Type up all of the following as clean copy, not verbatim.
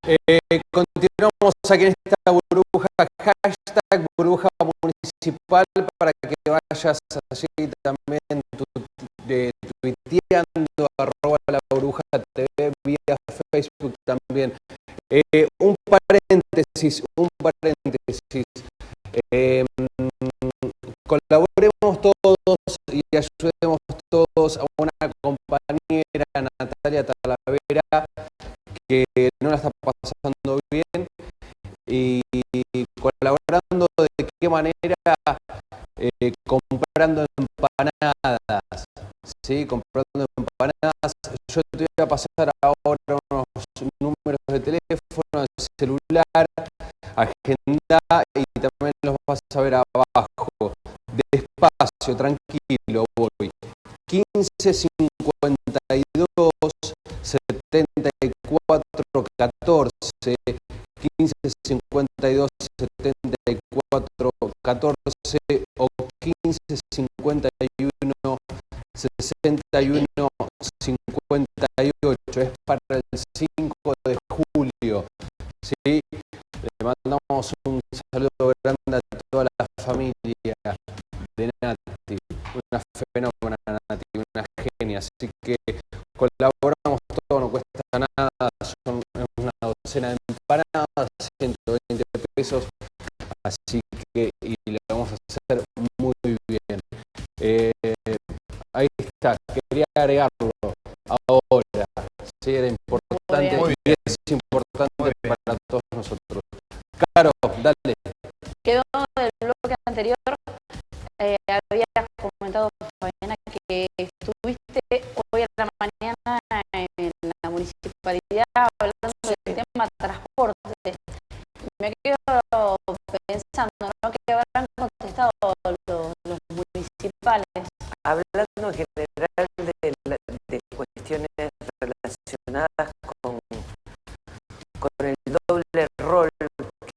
Continuamos aquí en esta burbuja, hashtag burbuja municipal, para que vayas allí también tuiteando, @ la burbuja TV, vía Facebook también. Un paréntesis. Colaboremos todos y ayudemos todos a una compañera, Natalia Talavera, que no la está pasando bien, y colaborando de qué manera, comprando empanadas, ¿sí? Comprando empanadas. Yo te voy a pasar ahora unos números de teléfono, de celular, agenda, y también los vas a ver abajo. Despacio, tranquilo, voy. 15 52 74 14, 15 52 74 14 o 15 51 61 58. Es para el 5 de julio, ¿sí? Le mandamos un saludo grande a toda la familia de Nati, una fenómena Nati, una genia, así que colaboramos todo, no cuesta nada, son una docena de empanadas, 120 pesos, así que y lo vamos a hacer muy bien. Ahí está, quería agregarlo ahora, sí, era importante y es importante para todos nosotros. Caro, dale. Quedó del bloque anterior, habías comentado, Fabiana, que estuviste hoy a la mañana en la municipalidad hablando del tema transporte. Me quedo pensando, ¿no?, que habrán contestado los municipales. Hablando en general de cuestiones relacionadas con el doble rol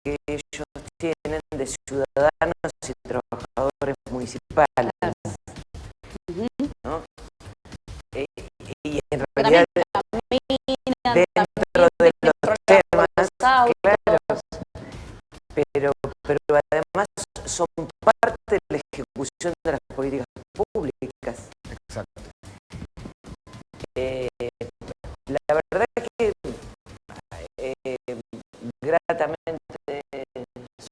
que ellos tienen de ciudadanos y trabajadores municipales, ¿no? Y en realidad dentro de los temas, claro, pero además son parte de la ejecución de las políticas públicas. Exacto. La verdad es que gratamente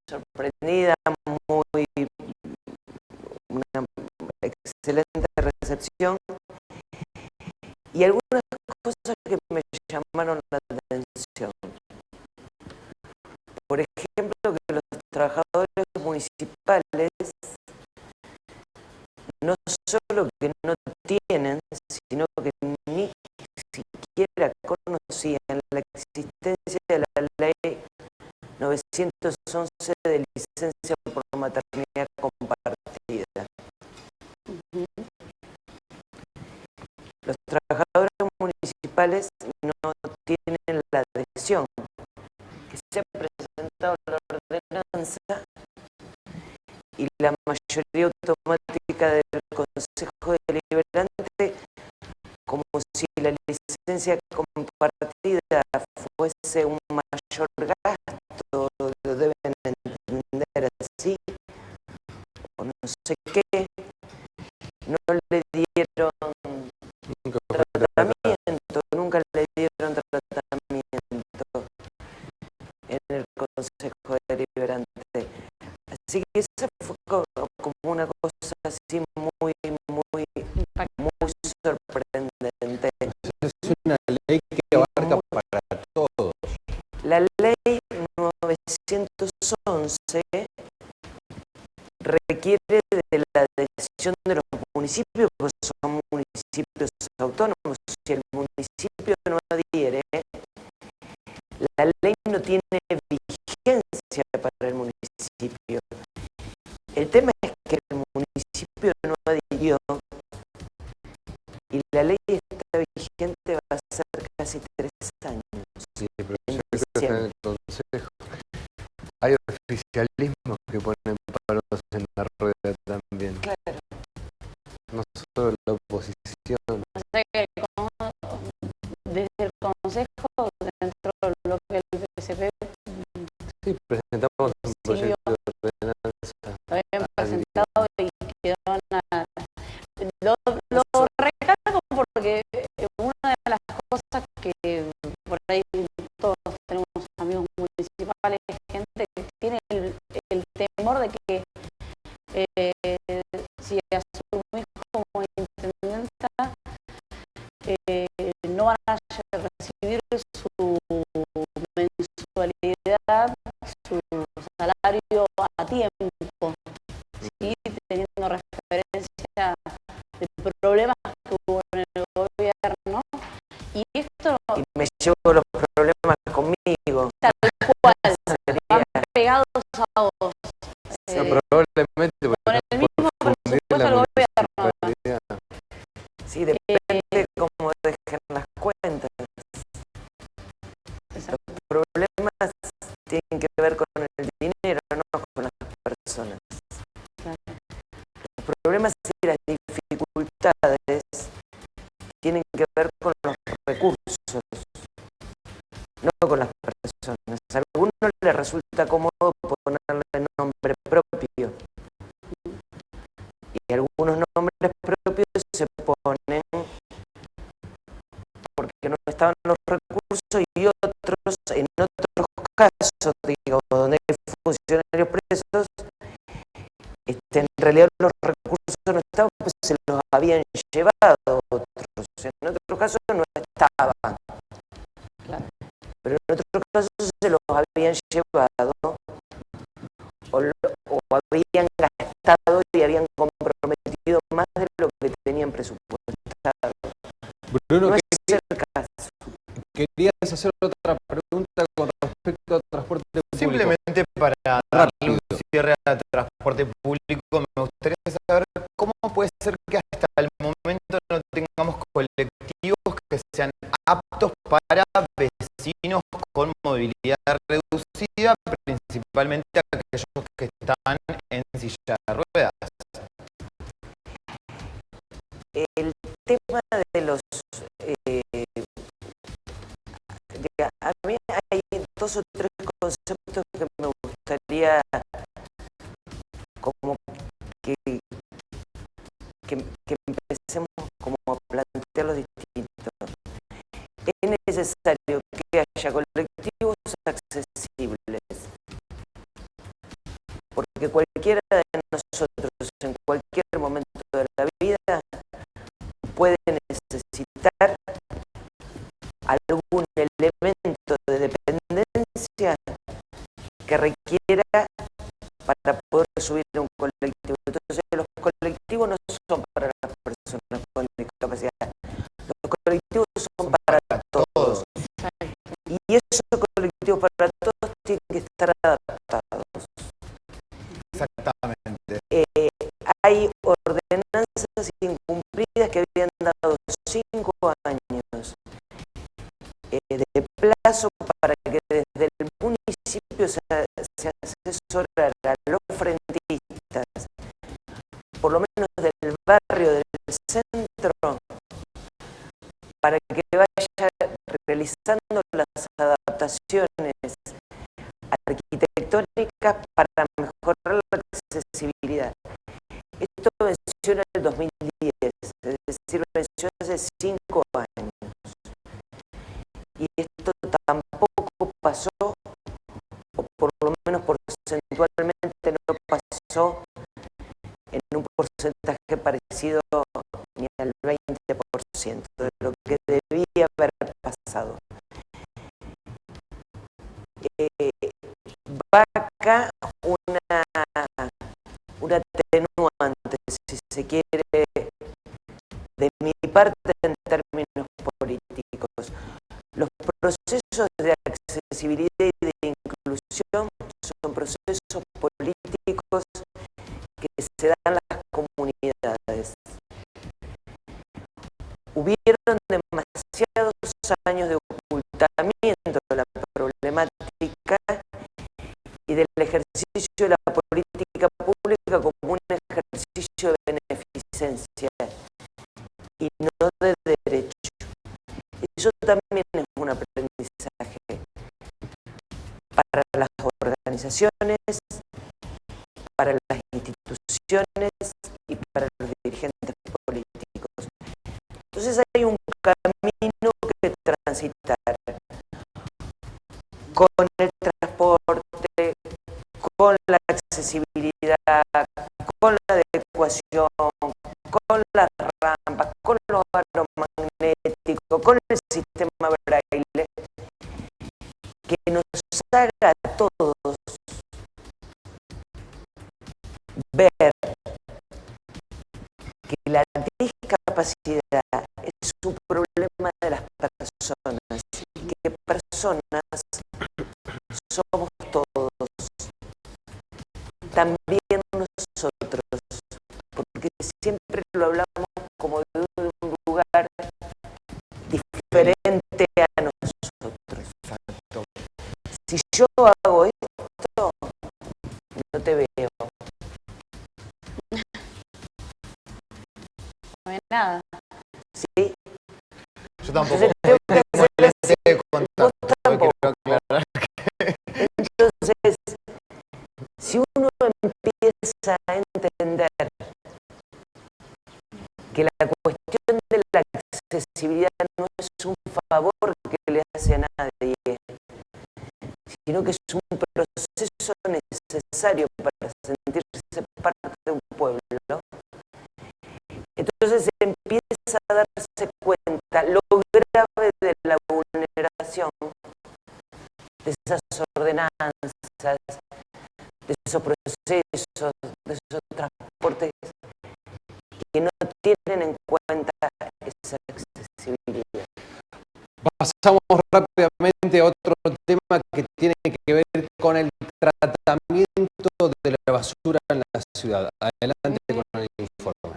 sorprendida, una excelente recepción y algunas cosas que me llamaron la atención. Por ejemplo, que los trabajadores municipales no solo que no tienen, sino que ni siquiera conocían la existencia de la ley 911 de licencia por maternidad compartida. Los trabajadores municipales no tienen la adhesión que se ha presentado la ordenanza y la mayoría automática del Consejo Deliberante, como si la licencia compartida fuese un mayor gasto, lo deben entender así, o no sé qué, no le dieron tratamiento, nunca le dieron tratamiento en el Consejo Deliberante. Así que esa fue como una cosa así muy sorprendente. Es una ley que abarca para todos. La ley 911 requiere de la decisión de los municipios, que son municipios autónomos. Si el municipio no adhiere, la ley no tiene vigencia para el municipio. El tema es que el municipio no adhirió y la ley está vigente, va a ser casi 3 años. Sí, pero yo creo que está en el Consejo. Hay oficialismos que ponen palos en la rueda también. Claro. No solo la oposición. O sea que desde el Consejo, dentro de lo que el Sí, presentamos un Silvio proyecto de ordenanza. lo habían Ah, presentado y quedó nada. Lo recalco porque una de las cosas que por ahí todos tenemos amigos municipales, gente que tiene el temor de que si asumís como intendenta no van a recibir su mensualidad, su salario a tiempo, ¿sí? Teniendo referencia de problemas que hubo en el gobierno. Y esto Y me llevo los problemas conmigo. tal cual, van Sería, pegados a vos. No, probablemente Con el mismo confundir presupuesto la del gobierno. municipalidad. sí, depende de cómo dejen las cuentas. Los problemas tienen que ver con el dinero, no con las personas. Los problemas y las dificultades tienen que ver con los recursos, no con las personas. A algunos les resulta cómodo ponerle nombre propio y algunos nombres propios se ponen porque no estaban los recursos y otros, en otros casos, digo, donde hay funcionarios presos, en realidad los recursos no estaban, pues se los habían llevado otros. En otros casos no estaban. Claro. Pero en otros casos se los habían llevado o habían gastado y habían comprometido más de lo que tenían presupuestado. Bruno, No es el caso. querías hacer otra pregunta con respecto al transporte público. Simplemente para darle un Rápido. cierre al transporte público, me gustaría saber cómo puede ser que hasta el momento no tengamos colectivos que sean aptos para vecinos con movilidad reducida, principalmente aquellos que están en silla de ruedas. El tema de los... a mí hay 2 o 3 conceptos que me gustaría como que empecemos como a plantearlos distintos. Es necesario que haya colectivos accesibles, porque cualquiera de nosotros en cualquier momento de la vida puede necesitar algún elemento de dependencia que requiera para poder subir a un colectivo. Entonces los colectivos no son para las personas con discapacidad, los colectivos son para todos. Y esos colectivos para todos tienen que estar adaptados. Exactamente. Hay ordenanzas incumplidas que habían dado 5 años de plazo para que desde el municipio se asesorara a los frentistas, por lo menos del barrio del centro, para que vaya realizando las adaptaciones arquitectónicas para mejorar la accesibilidad. Esto venció en el 2010, es decir, venció hace 5 años. Y esto tampoco pasó, o por lo menos porcentualmente no pasó en un porcentaje parecido ni al 20% de lo que debía haber pasado. Va acá una atenuante, si se quiere, de mi parte en términos políticos. Los procesos de accesibilidad y de inclusión son procesos políticos que se dan en las comunidades. Hubieron demasiados años de ocultamiento de la problemática y del ejercicio de la política pública como un ejercicio de beneficencia y no de derecho. Eso también es un aprendizaje. organizaciones, para las instituciones y para los dirigentes políticos. Entonces hay un camino que transitar con el transporte, con la accesibilidad, con la adecuación, con las rampas, con los aros magnéticos, con el sistema braille, que nos haga a todos ver que la discapacidad es un problema de las personas y que personas somos todos, también nosotros, porque siempre lo hablamos como de un lugar diferente a nosotros. Exacto. Si yo hago esto, no te veo. No hay nada. ¿Sí? Yo tampoco. Entonces, tengo que Tengo hacer lente de contacto, vos tampoco. quiero aclarar. Entonces, si uno empieza a entender que la cuestión de la accesibilidad no es un favor que le hace a nadie, sino que es un proceso necesario para sentirse parte de un pueblo, entonces empieza a darse cuenta lo grave de la vulneración de esas ordenanzas, de esos procesos, de esos transportes que no tienen en cuenta esa accesibilidad. Pasamos rápidamente a otro tema que tiene que ver con el tratamiento de la basura en la ciudad. Adelante con el informe.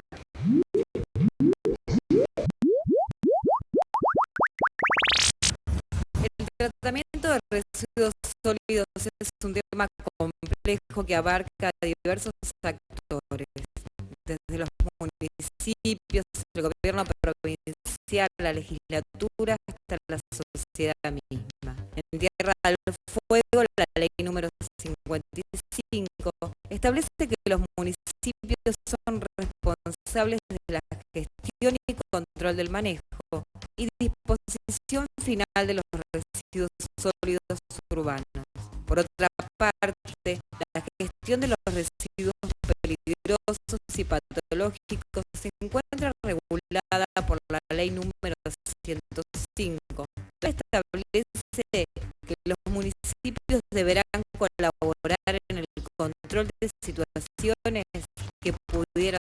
El tratamiento de residuos sólidos es un tema complejo que abarca diversos actores, desde los municipios, el gobierno provincial, la legislatura, hasta la sociedad misma. En Tierra del Fuego, la ley número 55 establece que los municipios son responsables de la gestión y control del manejo y disposición final de los residuos sólidos urbanos. Por otra parte, la gestión de los residuos peligrosos y patológicos se encuentra regulada por la ley número 105. La establece que los municipios deberán colaborar en el control de situaciones que pudieran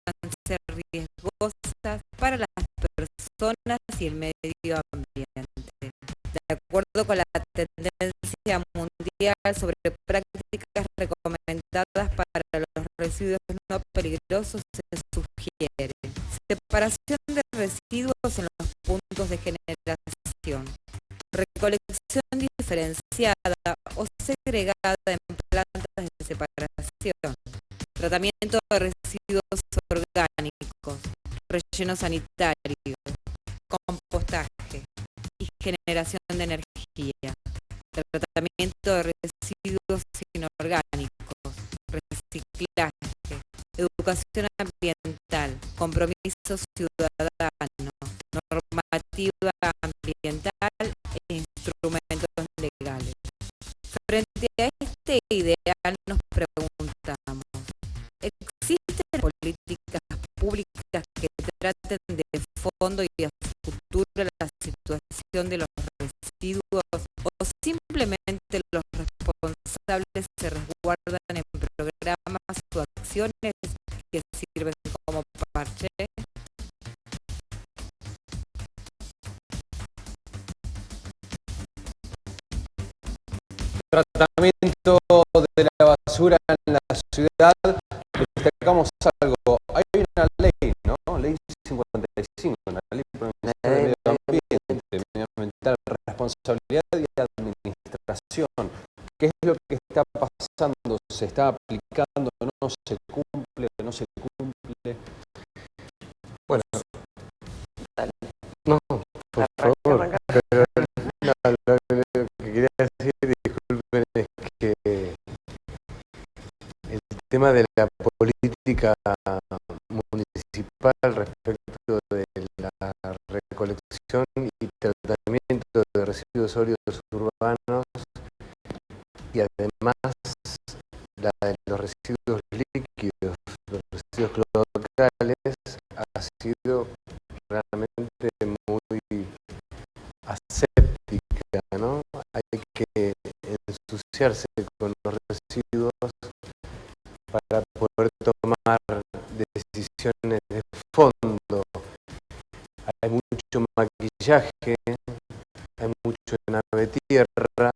ser riesgosas para las personas y el medio ambiente. De acuerdo con la tendencia mundial sobre prácticas recomendadas para los residuos no peligrosos, se sugiere separación de residuos en los puntos de generación, recolección diferenciada o segregada en plantas de separación, tratamiento de residuos orgánicos, relleno sanitario, compostaje y generación de energía, tratamiento de residuos inorgánicos, reciclaje, educación ambiental, compromiso ciudadano, normativa ambiental e instrumentos legales. Frente a este ideal nos preguntamos, ¿existen políticas públicas que traten de fondo y a futuro la situación de los residuos o simplemente los responsables se resguardan en programas o acciones que sirven como parche? Tratamiento de la basura en la ciudad. Destacamos algo. Hay una ley, ¿no? Ley 55, una ley provincial de medio ambiente, medioambiental, responsabilidad y administración. ¿Qué es lo que está pasando? ¿Se está aplicando? ¿No se cumple? ¿No se cumple? Bueno, no, por favor, pero no, lo que quería decir, disculpen, es que tema de la política municipal respecto de la recolección y tratamiento de residuos sólidos urbanos y además la de los residuos líquidos, los residuos cloacales, ha sido realmente muy aséptica, ¿no? Hay que ensuciarse con los residuos para poder tomar decisiones de fondo. Hay mucho maquillaje, hay mucho nave tierra,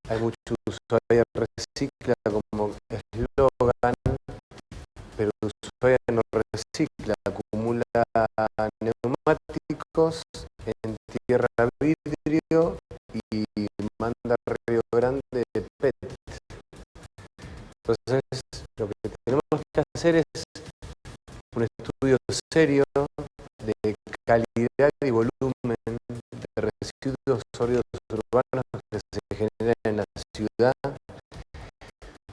hay mucho Ushuaia recicla como eslogan, pero Ushuaia no recicla, acumula neumáticos, entierra vidrio y manda a Río Grande PET. Entonces, lo que tenemos que hacer es un estudio serio de calidad y volumen de residuos sólidos urbanos que se generan en la ciudad,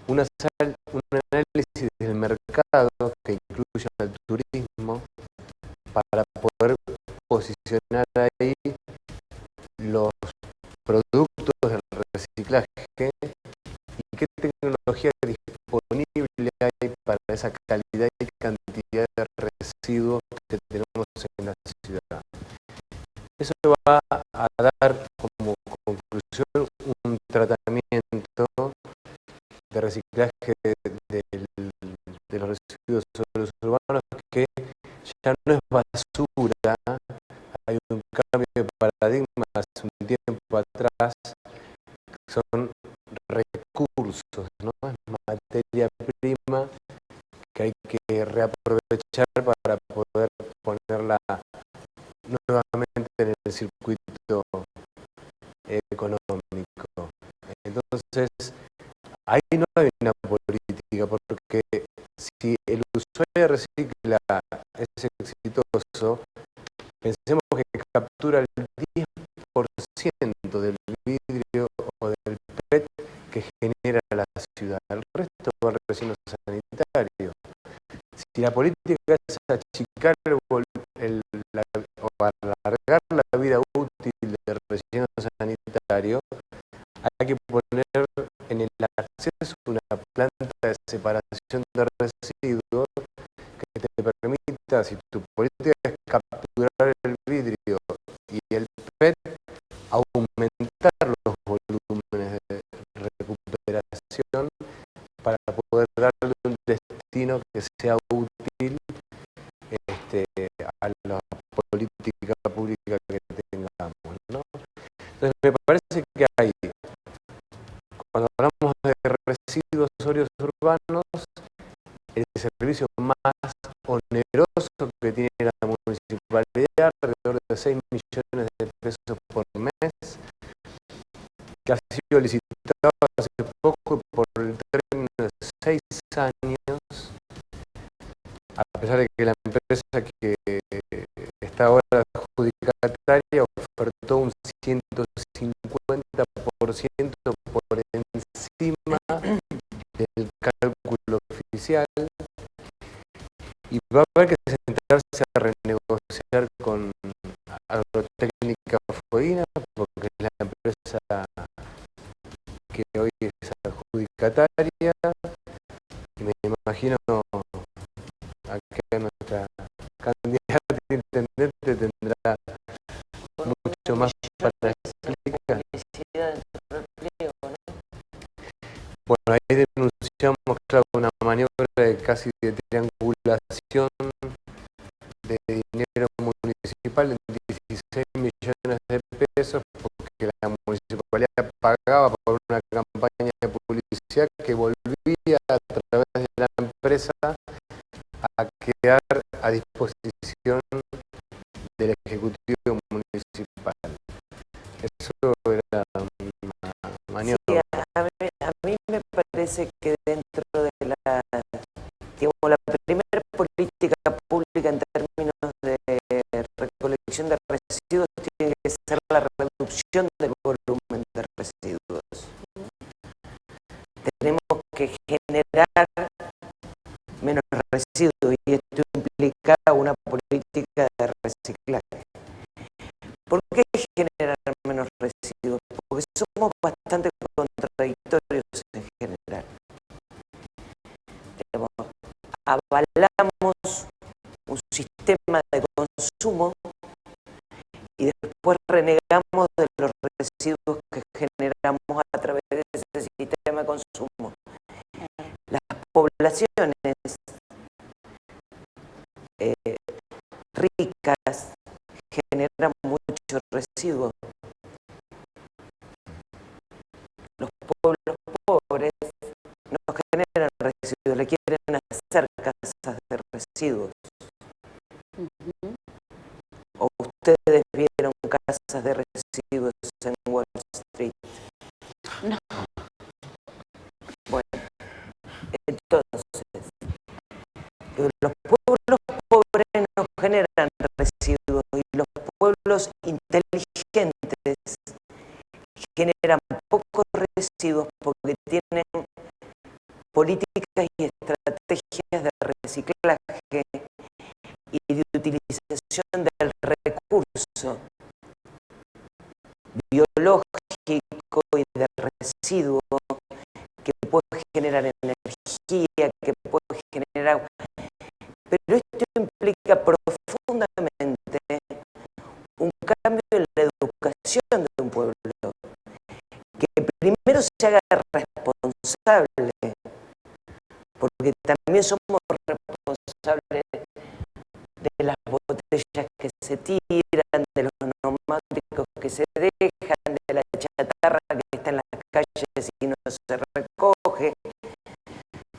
un análisis del mercado que incluya el turismo para poder posicionar ahí los productos del reciclaje y qué tecnología disponible hay para esa calidad y cantidad de residuos que tenemos en la ciudad. Eso va a dar como conclusión un tratamiento de reciclaje de los residuos sólidos urbanos que ya no es basura. Hay un cambio de paradigma hace un tiempo atrás, son recursos, ¿no? Es materia prima que hay que reaprovechar para poder ponerla nuevamente en el circuito económico. Entonces, ahí no hay una política, porque si el Ushuaia recicla es exitoso, pensemos que captura el 10% del vidrio o del PET que genera la ciudad. El resto va al relleno sanitario. Si la política es achicar o alargar la vida útil del relleno sanitario, hay que poner en el acceso una planta de separación de residuos que te permita, si tu política es capturar el vidrio y el PET, aumentar los volúmenes de recuperación para poder darle un destino que sea útil a la política pública que tengamos, ¿no? Entonces me parece que hay, cuando hablamos de residuos sólidos urbanos, el servicio más oneroso que tiene la municipalidad, alrededor de 6 millones de pesos por mes, que ha sido licitado hace poco por el término de 6 años, a pesar de que la empresa que está ahora adjudicataria ofertó un 150% por encima del cálculo oficial, y va a haber que sentarse a renegociar con Agrotécnica Fueguina, porque es la empresa que hoy es adjudicataria, y me imagino que nuestra candidata de intendente tendrá mucho más para explicar. Bueno, ahí denunciamos, claro, una maniobra de casi de triangulación de dinero municipal en 16 millones de pesos, porque la municipalidad pagaba por una campaña de publicidad que volvía a través de la empresa a quedar a disposición del Ejecutivo Municipal. Eso era una maniobra. Sí, a mí me parece que dentro de la primera política pública en términos de recolección de residuos tiene que ser la reducción del volumen de residuos. Tenemos que generar residuos y esto implica una política de reciclaje. ¿Por qué generar menos residuos? Porque somos bastante contradictorios en general. Digamos, avalamos un sistema de consumo y después renegamos de los residuos que generamos a través de ese sistema de consumo. Las poblaciones ricas generan muchos residuos. Los pueblos pobres no generan residuos, le quieren hacer casas de residuos. ¿O ustedes vieron casas de residuos en Wall Street? No. Bueno, entonces, los pueblos pobres no generan residuos y los pueblos inteligentes generan pocos residuos porque tienen políticas y estrategias de reciclaje y de utilización del recurso biológico y de residuo que puede generar energía, que puede generar agua. Pero esto implica profundamente un cambio en la educación de un pueblo, que primero se haga responsable, porque también somos responsables de las botellas que se tiran, de los neumáticos que se dejan, de la chatarra que está en las calles y no se recoge,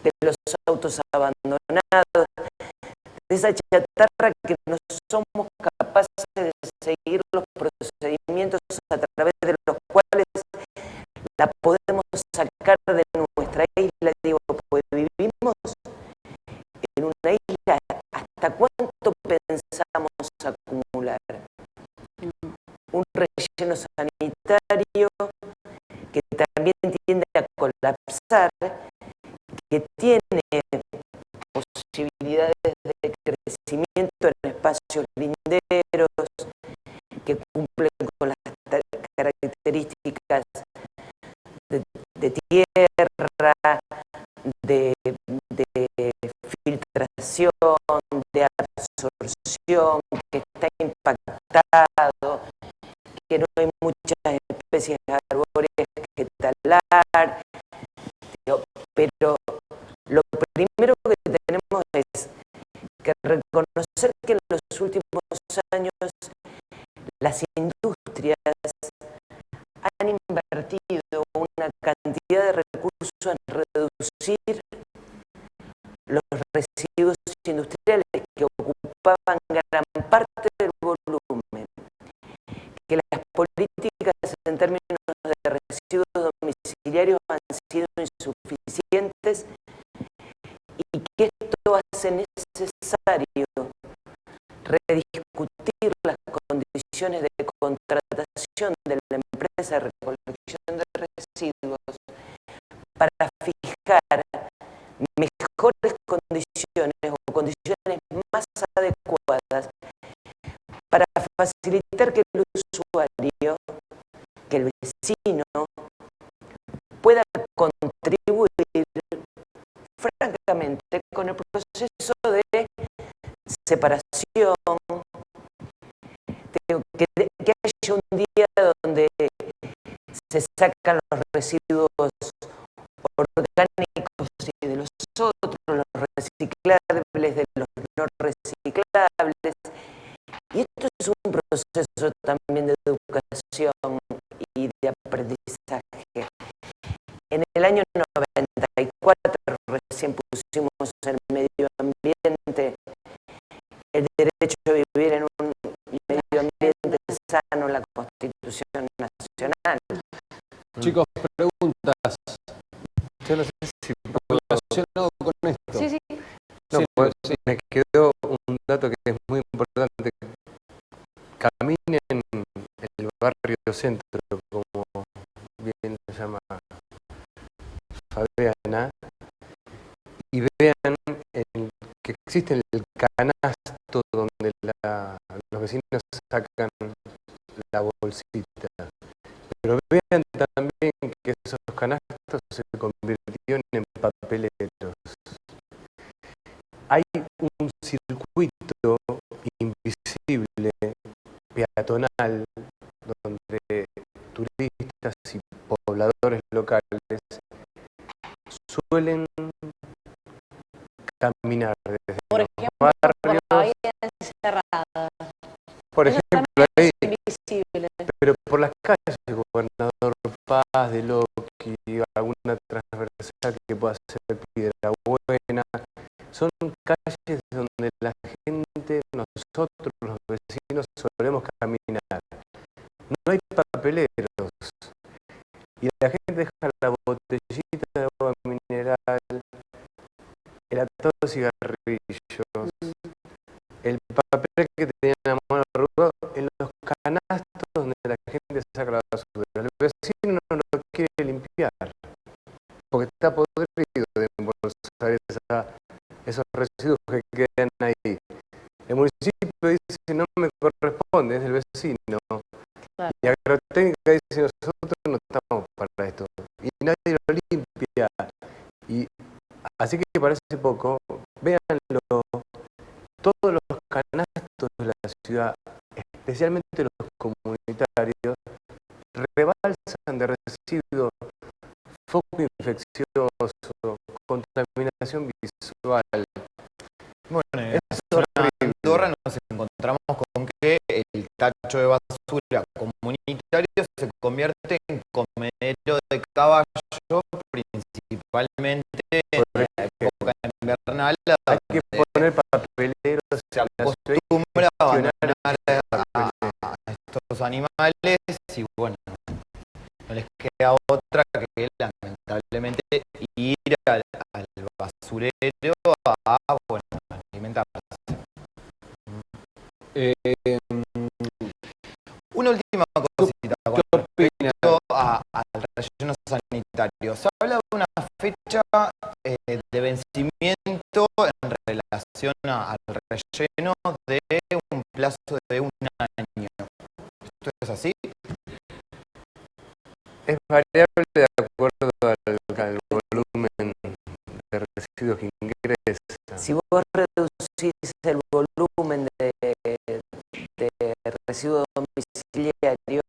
de los autos abandonados, de esa chatarra que no somos capaces de seguir los procedimientos a través de los cuales la podemos sacar de nuestra isla. Digo, pues vivimos en una isla, ¿hasta cuánto pensamos acumular? Un relleno sanitario que también tiende a colapsar, que tiene posibilidades de crecimiento en espacios linderos, que cumplen con las características de tierra, de filtración, de absorción, que está impactado, que no hay muchas especies arbóreas que talar, pero lo primero que tenemos es que reconocer que en los últimos años las industrias han invertido una cantidad de recursos en reducir los residuos industriales que ocupaban gran parte del volumen, que las políticas en términos de residuos domiciliarios han sido insuficientes y que esto hace necesario rediscutir las condiciones de contratación de la empresa de recolección de residuos para fijar mejores condiciones o condiciones más adecuadas para facilitar que el usuario, que el vecino, pueda contribuir francamente con el proceso de separación, que haya un día donde se sacan los residuos orgánicos y de los otros, los reciclables de los no reciclables. Y esto es un proceso también de educación y de aprendizaje. En el año 94 recién pusimos el medio ambiente, el derecho a vivir en un medio ambiente sano en la Constitución Nacional. Chicos, preguntas Yo no sé si relacionado con esto. Sí, sí. no, Sí, pues, sí. me quedó un dato que es muy importante. Caminen el barrio centro, como bien lo llama Fabiana, y vean en que existe el canasto donde los vecinos sacan la bolsita. Pero vean también que esos canastos se convirtieron en papeleros. Hay un circuito invisible, peatonal, donde turistas y pobladores locales suelen caminar desde Por los ejemplo, por barrios, la bahía encerrada. por Eso ejemplo, también ahí, es invisible. pero por las calles de Gobernador Paz, de Loqui, alguna transversal que pueda ser Piedrabuena, son calles donde la gente, nosotros los vecinos, solemos caminar. No hay papeleros y la gente deja la botellita de agua mineral, el atado de cigarrillos, el papel que tenía en la mano arrugado en los canastos donde la gente saca la basura. El vecino no lo quiere limpiar porque está podrido de embolsar esos residuos que quedan ahí. El municipio dice no me corresponde, es del vecino. Claro. Y Agrotécnica dice nosotros no estamos para esto. Y nadie lo limpia. Y así que parece poco, véanlo, todos los canastos de la ciudad, especialmente los comunitarios, rebalsan de residuos, foco infeccioso, contaminación visual. Bueno, en Es la zona de horrible. Andorra nos encontramos con que el tacho de basura comunitario se convierte en comedero de caballo, principalmente en la época invernal. Hay que poner papeleros Se en la ciudad y acostumbra a gestionar abandonar a estos animales y bueno, no les queda otra que lamentablemente ir al basurero a bueno, alimentarse. Una última cosita con respecto al relleno sanitario. Se habla de una fecha de vencimiento en relación al relleno de un plazo de un año. ¿Esto es así? Es variable de acuerdo al volumen de residuos que ingresa. Si vos reducís el volumen de residuo domiciliario,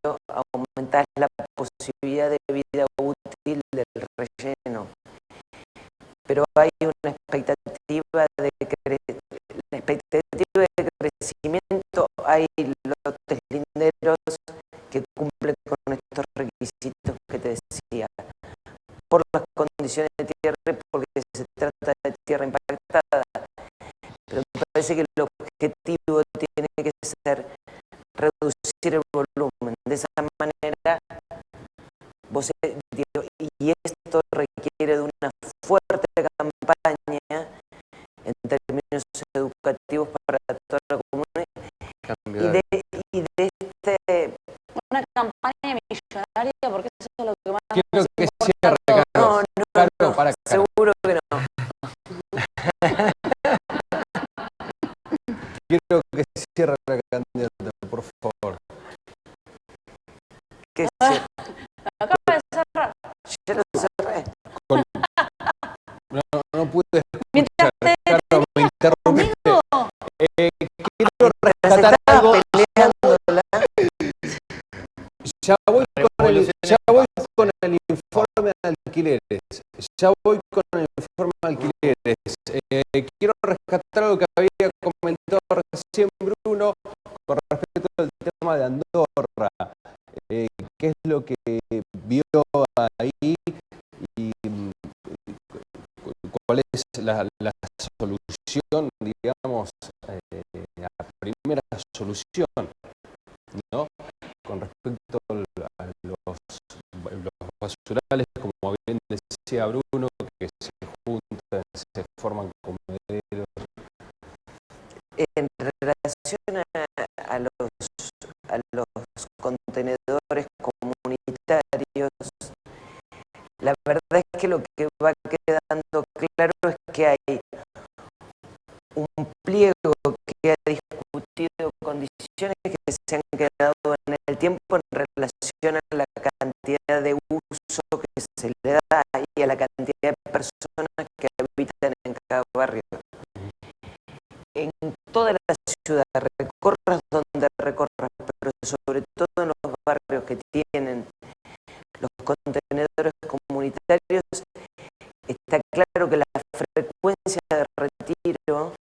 aumentás la posibilidad de vida útil del relleno. Pero hay una expectativa de crecimiento, hay lotes linderos que cumplen con estos requisitos que te decía, por las condiciones de tierra y porque se trata de tierra impactada. Pero me parece que el objetivo tiene que ser reducir el volumen. De esa manera, y esto requiere de una fuerte campaña en términos educativos para toda la comunidad. Y de una campaña millonaria, porque eso es lo que más Quiero que importa cierre, todo. Carlos. Carlos, para Carlos. seguro que no. Quiero que cierre la candidata, por favor. Que Acaba de cerrar. ya lo cerré. No pude Mientras escuchar. Carlos, me interrumpiste. conmigo, Quiero Se rescatar estaba algo. peleándola. Ya voy con el informe de alquileres. Ya voy con el informe de alquileres. Quiero rescatar algo que había comentado recién Bruno con respecto al tema de Andorra. ¿Qué es lo que vio ahí y cuál es la solución, digamos, la primera solución, ¿no? Con respecto a los basurales, como bien decía Bruno, que se juntan, se forman comederos. En relación a los contenedores comunitarios, la verdad es que lo que va quedando claro es que hay un pliego que ha discutido condiciones que se han quedado en el tiempo en relación a la cantidad de uso que se le da y a la cantidad de personas que habitan en cada barrio. En toda la ciudad, recorras donde recorras, pero sobre todo en los barrios que tienen los contenedores comunitarios, está claro que la frecuencia de retiro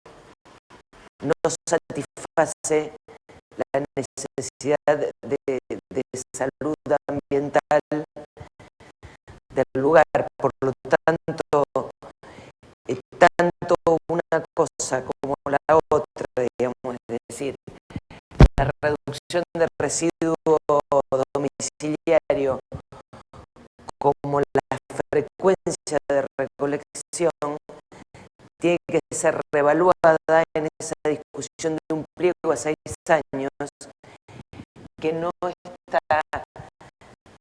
no satisface la necesidad de salud ambiental del lugar. Por lo tanto, tanto una cosa como la otra, digamos, es decir, la reducción de residuo domiciliario como la frecuencia de recolección tiene que ser reevaluada en esa discusión de un pliego a 6 años que no está,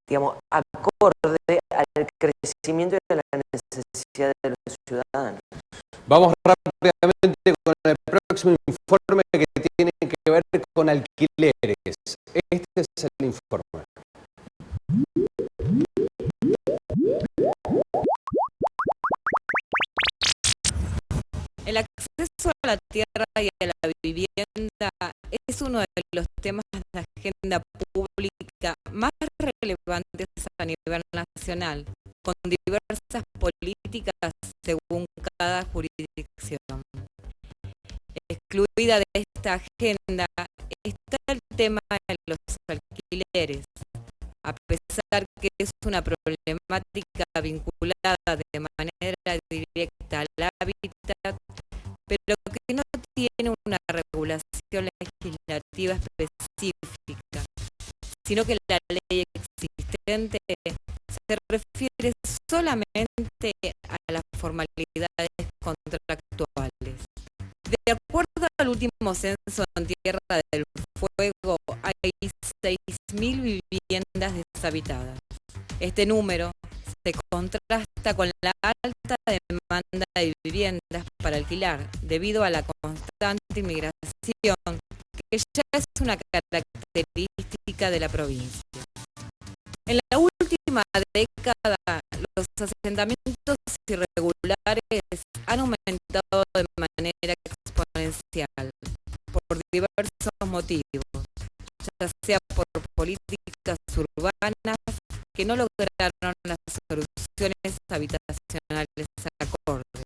digamos, acorde al crecimiento y a la necesidad de los ciudadanos. Vamos rápidamente con el próximo informe que tiene que ver con alquileres. Este es el informe. El acceso a la tierra y a la vivienda es uno de los temas de agenda pública más relevantes a nivel nacional, con diversas políticas según cada jurisdicción. Excluida de esta agenda está el tema de los alquileres, a pesar que es una problemática vinculada de manera directa al hábitat, pero que no tiene una regulación legislativa específica, sino que la ley existente se refiere solamente a las formalidades contractuales. De acuerdo al último censo en Tierra del Fuego, hay 6.000 viviendas deshabitadas. Este número se contrasta con la alta demanda de viviendas para alquilar debido a la constante inmigración, que ya es una característica de la provincia. En la última década, los asentamientos irregulares han aumentado de manera exponencial por diversos motivos, ya sea por políticas urbanas que no lograron las soluciones habitacionales acordes,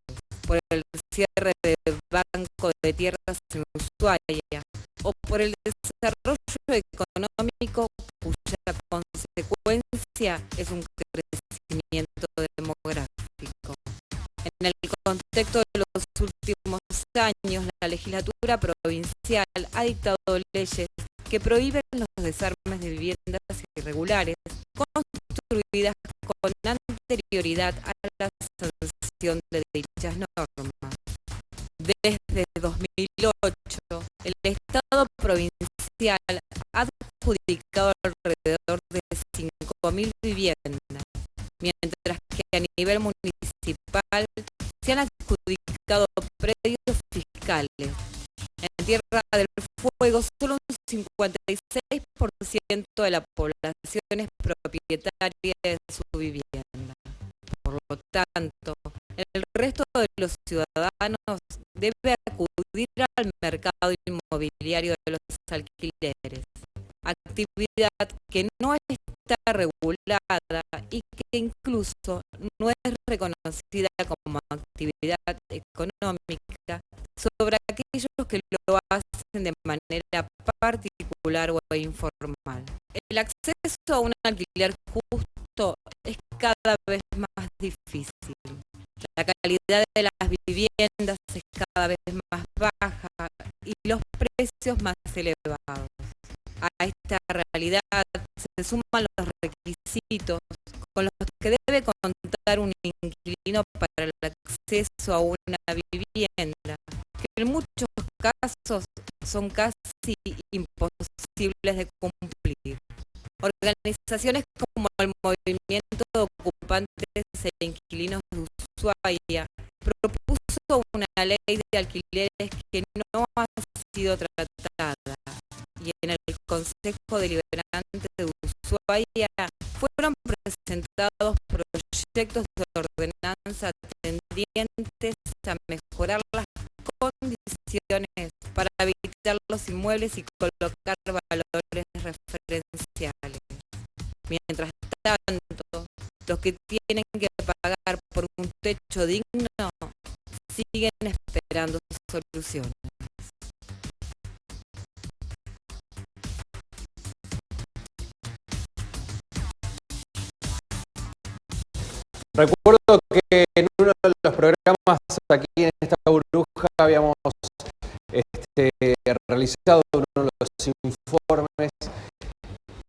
por el cierre del banco de tierras en Ushuaia o por el desarrollo económico cuya consecuencia es un crecimiento demográfico. En el contexto de los últimos años, la legislatura provincial ha dictado leyes que prohíben los desarmes de viviendas irregulares construidas con anterioridad a la sanción de dichas normas. Desde 2008, el Estado provincial ha adjudicado alrededor de 5.000 viviendas, mientras que a nivel municipal se han adjudicado predios fiscales. En Tierra del Fuego, solo un 56% de la población es propietaria de su vivienda. Por lo tanto, el resto de los ciudadanos debe acudir al mercado inmobiliario de los alquileres, actividad que no está regulada y que incluso no es reconocida como actividad económica sobre aquellos que lo hacen de manera particular o informal. El acceso a un alquiler justo es cada vez más difícil. La calidad de las viviendas es cada vez más baja y los precios más elevados. A esta realidad se suman los requisitos con los que debe contar un inquilino para el acceso a una vivienda, que en muchos casos son casi imposibles de cumplir. Organizaciones como el Movimiento de Ocupantes e Inquilinos de Ushuaia propuso una ley de alquileres que no ha sido tratada y en el Consejo Deliberante de Ushuaia fueron presentados proyectos de ordenanza tendientes a mejorar las condiciones para habilitar los inmuebles y colocar valores referenciales. Mientras tanto, los que tienen que pagar por un techo digno siguen esperando soluciones. Recuerdo que en uno de los programas aquí en esta burbuja habíamos realizado uno de los informes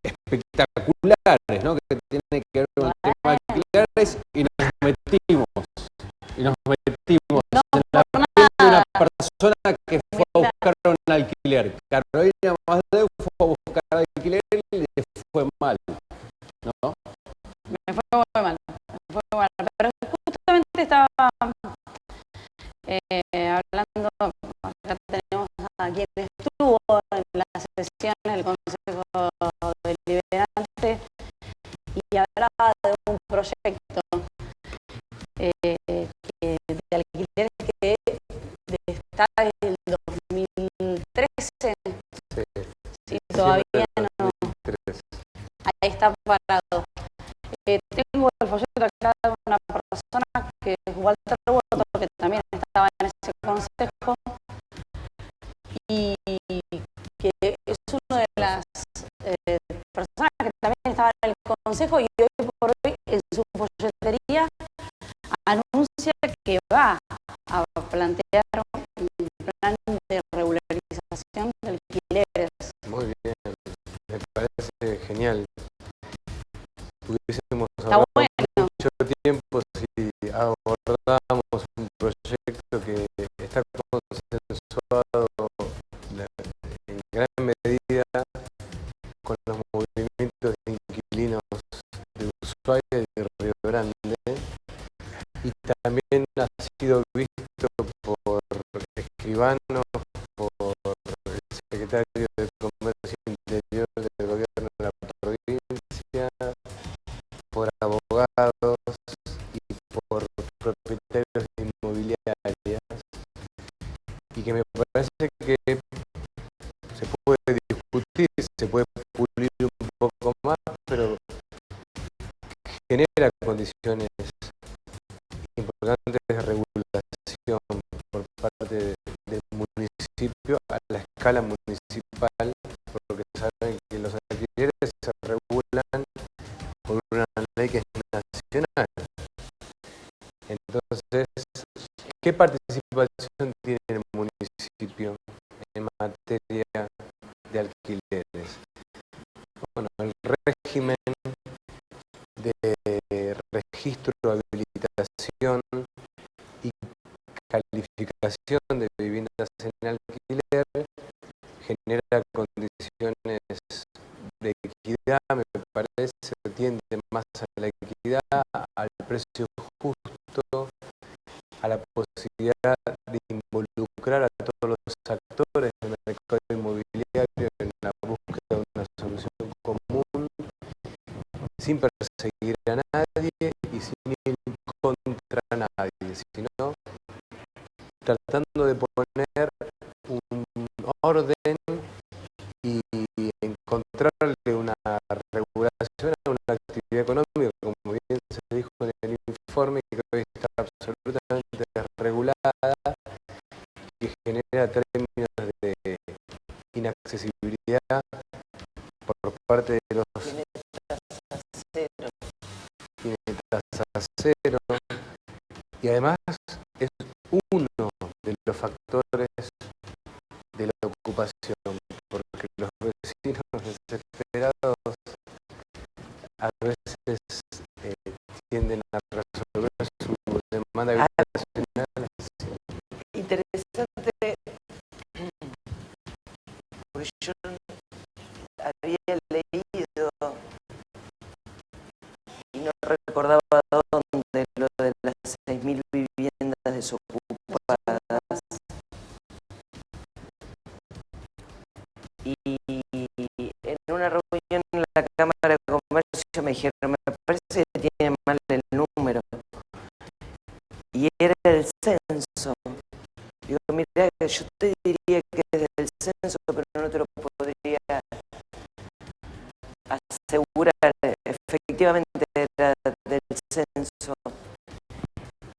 espectaculares, ¿no? Que tiene que ver con el tema de alquileres y nos metimos No en la por piel de una nada. persona que fue a buscar un alquiler. Carolina Masdeu fue a buscar alquiler y le fue mal, ¿no? Me fue muy mal. Pero justamente estaba hablando, acá tenemos a quien estuvo en las sesiones del Consejo Deliberante y hablaba de un proyecto de alquileres que está desde el 2013, Sí, y todavía diciembre no, del 2013. ahí está parado. Tengo el folleto acá de una persona que es Walter Woto, que también estaba en ese consejo y que es uno de las personas que también estaba en el consejo y hoy por hoy en su folletería anuncia que va a plantear un plan de regularización de alquileres. Muy bien, me parece genial. Hubiésemos Está ahorrado bueno. mucho tiempo si abordamos un proyecto que está consensuado en gran medida con los movimientos de inquilinos de Ushuaia y de Río Grande, y también ha sido visto por escribanos, por el secretario de Comercio Interior del Gobierno de la provincia, por abogados y por propietarios de inmobiliarias, y que me parece que se puede discutir, se puede pulir un poco más, pero genera condiciones importantes de regulación por parte del municipio a la escala municipal, porque saben que los alquileres se regulan por una ley que es nacional. Entonces, ¿qué participación tiene el municipio en materia de alquileres? Bueno, el régimen de registro, habilitación y calificación de viviendas en alquiler genera condiciones de equidad, me parece, tiende más a la equidad, al precio justo, a la posibilidad de involucrar a todos los actores del mercado inmobiliario en la búsqueda de una solución común, sin perseguir a nadie y sin ir contra nadie, sino tratando de poner un orden y encontrarle una regulación a una actividad económica, como bien se dijo en el informe, que hoy está absolutamente desregulada, que genera términos de inaccesibilidad por parte de los tiene tasa cero, y además es uno de los factores de la ocupación, porque los vecinos desesperados a veces tienden a resolver su demanda habitacional. Interesante, porque yo había leído y no recordaba dónde lo de las 6.000 viviendas desocupadas. y era el censo. Digo, mira, yo te diría que es del censo, pero no te lo podría asegurar. Efectivamente era del censo.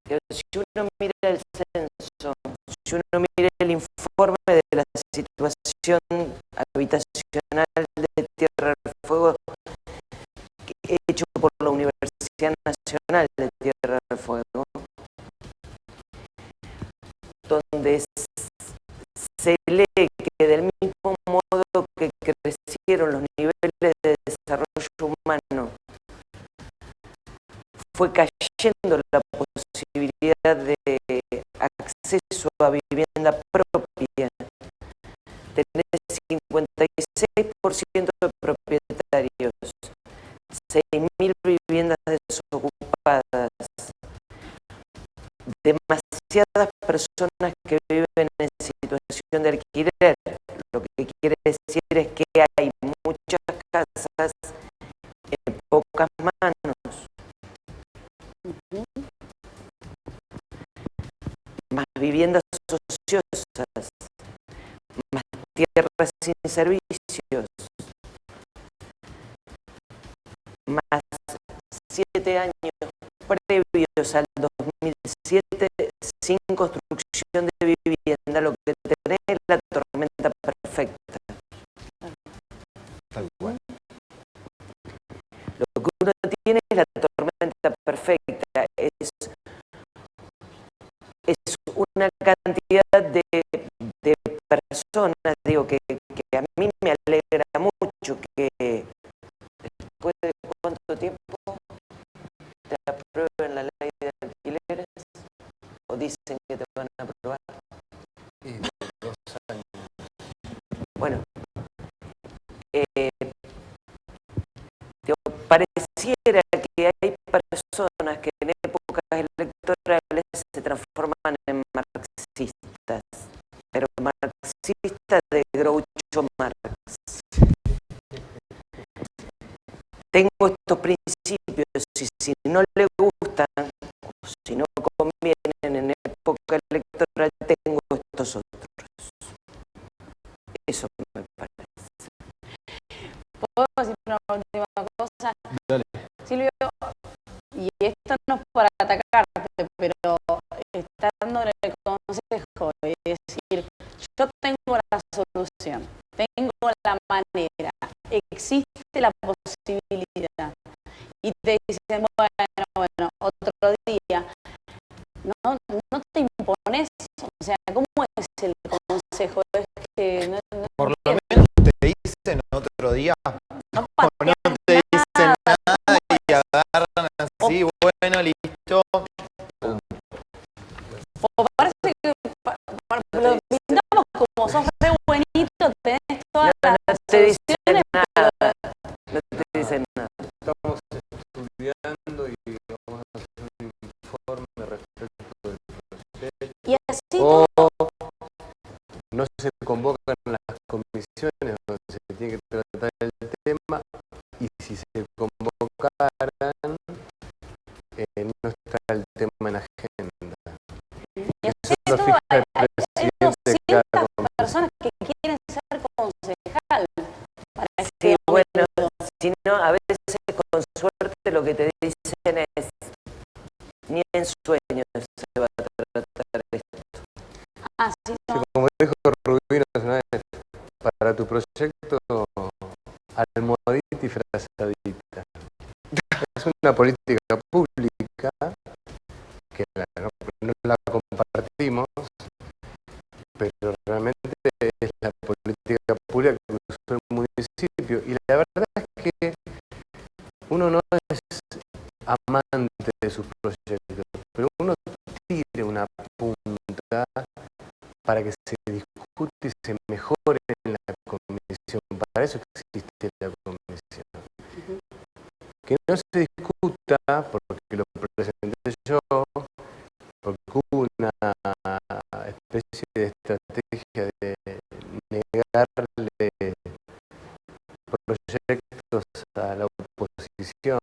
Pero si uno mira el censo, si uno mira el informe de la situación habitacional de Tierra del Fuego, hecho por la Universidad Nacional de Tierra del Fuego, donde se lee que del mismo modo que crecieron los niveles de desarrollo humano, fue cayendo la posibilidad de acceso a vivienda propia. Tenés 56% de propietarios, 6.000 viviendas desocupadas, demasiadas personas que viven en situación de alquiler. Lo que quiere decir es que hay muchas casas en pocas manos. Más viviendas ociosas, más tierras sin servicios, más 7 años previos al 2007 sin construcción de vivienda. Lo que tenés es la tormenta perfecta. Tal cual. Lo que uno tiene es la tormenta perfecta, es una cantidad de personas, digo, que a mí me alegra mucho que después de cuánto tiempo te aprueben la ley de alquileres, o dicen que te van a aprobar. Y 2 años. Bueno, pareciera que hay personas que en épocas electorales se transforman en marxistas, pero marxistas de Groucho Marx. Tengo estos principios y si no le gustan, o si no convienen en época electoral, tengo estos otros. Eso me parece. ¿Puedo decir una última cosa? Dale. Silvio, y esto no es para atacarte, pero está dándole el consejo, es decir, yo tengo la solución, tengo la manera, existe la posibilidad, y te dicen, bueno, otro día, no te impones, o sea, ¿cómo es el consejo? Es que no Por lo menos te dicen otro día, no o no pateas te dicen nada, nada y agarran así, bueno, listo. o parece que lo pintamos como sos re buenito, tenés todas No, las no te dicen soluciones, nada, no te dicen nada. Estamos estudiando y vamos a hacer un informe respecto del proyecto. y así O todo. no se convocan las comisiones donde se tiene que tratar el tema, y si se convocaran, no está el tema en agenda. Y así Eso lo todo, fija el hay presidente de cada 200 comisión. personas que quieren ser concejal para este Sí, bueno, momento. si no, a veces con suerte lo que te dicen es ni en sueños se va a tratar esto. Ah, sí, Sí, no. como dijo Rubino una vez, para tu proyecto, almohadita y frazadita. Es una política pública que no la compartimos, pero realmente es la política pública que usó el municipio. Y la verdad es que uno no es amante de sus proyectos, pero uno tiene una punta para que se discute y se mejore en la comisión. Para eso existe la comisión. Que no se discuta porque lo presenté yo, porque hubo una especie de estrategia de negarle proyectos a la oposición,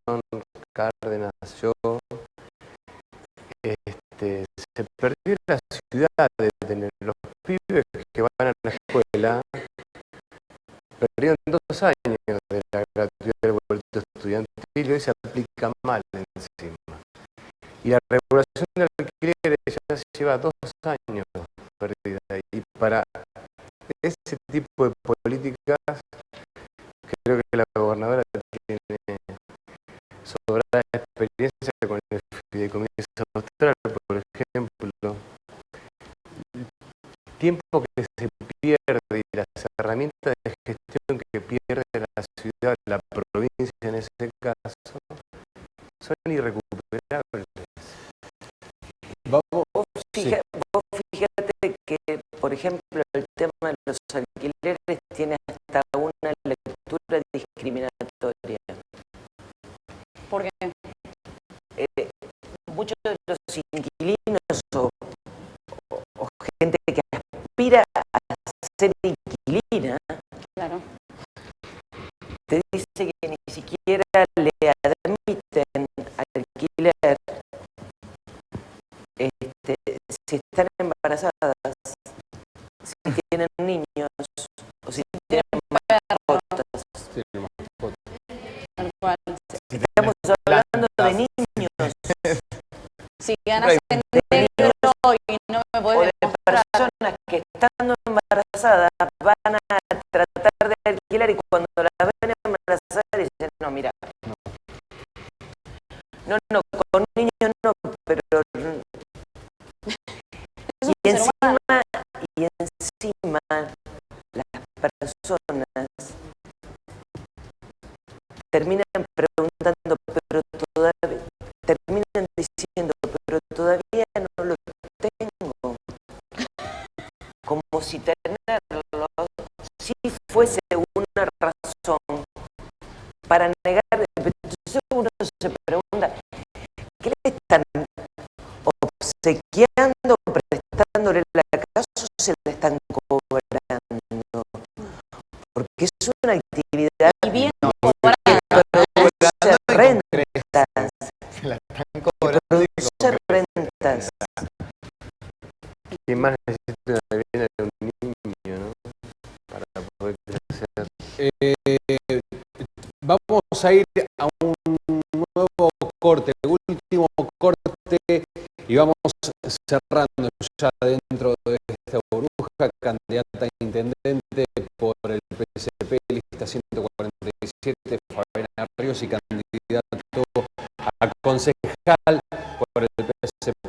Cárdenas, yo, se perdió la ciudad de tener los pibes que van a la escuela, perdieron 2 años de la gratuidad del boleto estudiantil y hoy se aplica mal encima. Y la regulación del alquiler ya lleva 2 años perdida. Y para ese tipo de políticas, creo que la gobernadora tiene sobrada experiencia con el fideicomiso austral, por ejemplo. El tiempo que se pierde y las herramientas de gestión que pierde la ciudad, la provincia en ese caso, son irrecuperables. Vamos, Vos sí. fíjate que, por ejemplo, el tema de los alquileres tiene hasta una lectura discriminatoria. ¿Por qué? Muchos de los inquilinos o gente que aspira a ser inquilina, Claro. te dice que ni siquiera le admiten alquiler si están embarazadas, si tienen niños o si tienen mascotas. Tal cual. Estamos hablando de niños Si ganas en negro y no me o podés de demostrar, personas que estando embarazadas van a tratar de alquilar y cuando las ven embarazadas dicen, no, mira, no, con niños no, pero es un ser humano. y encima las personas terminan preguntando, pero todavía, terminan diciendo, pero todavía no lo tengo. Como si tenerlo sí fuese una razón para negar. Entonces uno se pregunta, ¿qué le están obsequiando, prestándole la casa o se le están cobrando? Porque es una actividad Y bien que cobrada. produce rentas. Se la están Que cobrando y produce rentas. ¿Quién más necesita una vivienda de un niño, no? Para poder crecer. Vamos a ir a un nuevo corte, último corte, y vamos cerrando ya dentro de esta burbuja. Candidata a intendente por el PSP, lista 147, Fabiana Ríos, y candidato a concejal por el PSP